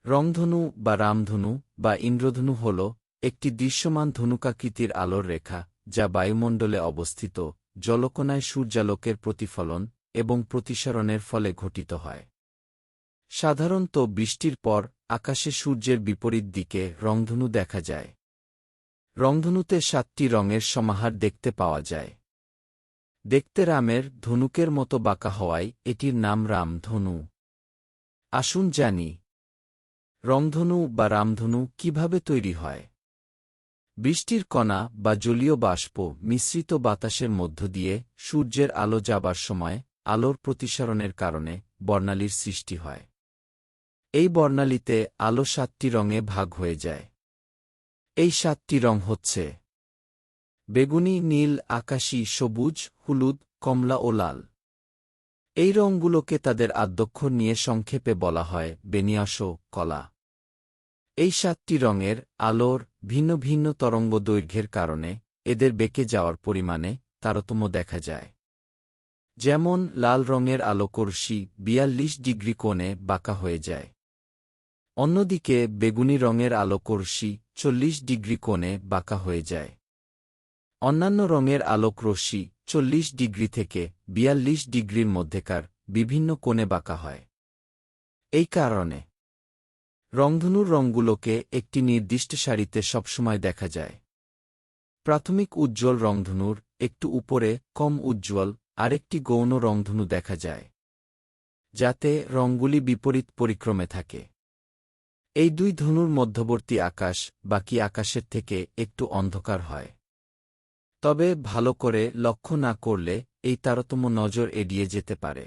রংধনু বা রামধনু বা ইন্দ্রধনু হল একটি দৃশ্যমান ধনুকাকৃতির আলোর রেখা যা বায়ুমণ্ডলে অবস্থিত জলকণায় সূর্যালোকের প্রতিফলন এবং প্রতিসরণের ফলে ঘটিত হয়। সাধারণত বৃষ্টির পর আকাশে সূর্যের বিপরীত দিকে রংধনু দেখা যায়। রংধনুতে 7টি রঙের সমাহার দেখতে পাওয়া যায়। দেখতে রামের ধনুকের মতো বাঁকা হওয়ায় এটির নাম রামধনু। আসুন জানি, রংধনু বা রামধনু কিভাবে তৈরি হয়। বৃষ্টির কণা বা জলীয় বাষ্প মিশ্রিত বাতাসের মধ্য দিয়ে সূর্যের আলো যাবার সময় আলোর প্রতিসরণের কারণে বর্ণালীর সৃষ্টি হয়। এই বর্ণালীতে আলো 7টি রঙে ভাগ হয়ে যায়। এই 7টি রং হচ্ছে বেগুনি, নীল, আকাশী, সবুজ, হলুদ, কমলা ও লাল। এই রঙগুলোকে তাদের আদ্যক্ষর নিয়ে সংক্ষেপে বলা হয় বেনিয়াস কলা। এই 7টি রঙের আলোর ভিন্ন ভিন্ন তরঙ্গদৈর্ঘ্যের কারণে এদের বেঁকে যাওয়ার পরিমাণে তারতম্য দেখা যায়। যেমন লাল রঙের আলোকরশ্মি 42 ডিগ্রি কোণে বাঁকা হয়ে যায়। অন্যদিকে বেগুনি রঙের আলোকরশ্মি 40 ডিগ্রি কোণে বাঁকা হয়ে যায়। অন্যান্য রঙের আলোকরশ্মি 40 ডিগ্রি থেকে 42 ডিগ্রির মধ্যেকার বিভিন্ন কোণে বাঁকা হয়। এই কারণে রংধনুর রঙগুলোকে একটি নির্দিষ্ট সারিতে সবসময় দেখা যায়। প্রাথমিক উজ্জ্বল রংধনুর একটু উপরে কম উজ্জ্বল আরেকটি গৌণ রংধনু দেখা যায়, যাতে রঙগুলি বিপরীত পরিক্রমে থাকে। এই দুই ধনুর মধ্যবর্তী আকাশ বাকি আকাশের থেকে একটু অন্ধকার হয়। তবে ভালো করে লক্ষ্য না করলে এই তারতম্য নজর এড়িয়ে যেতে পারে।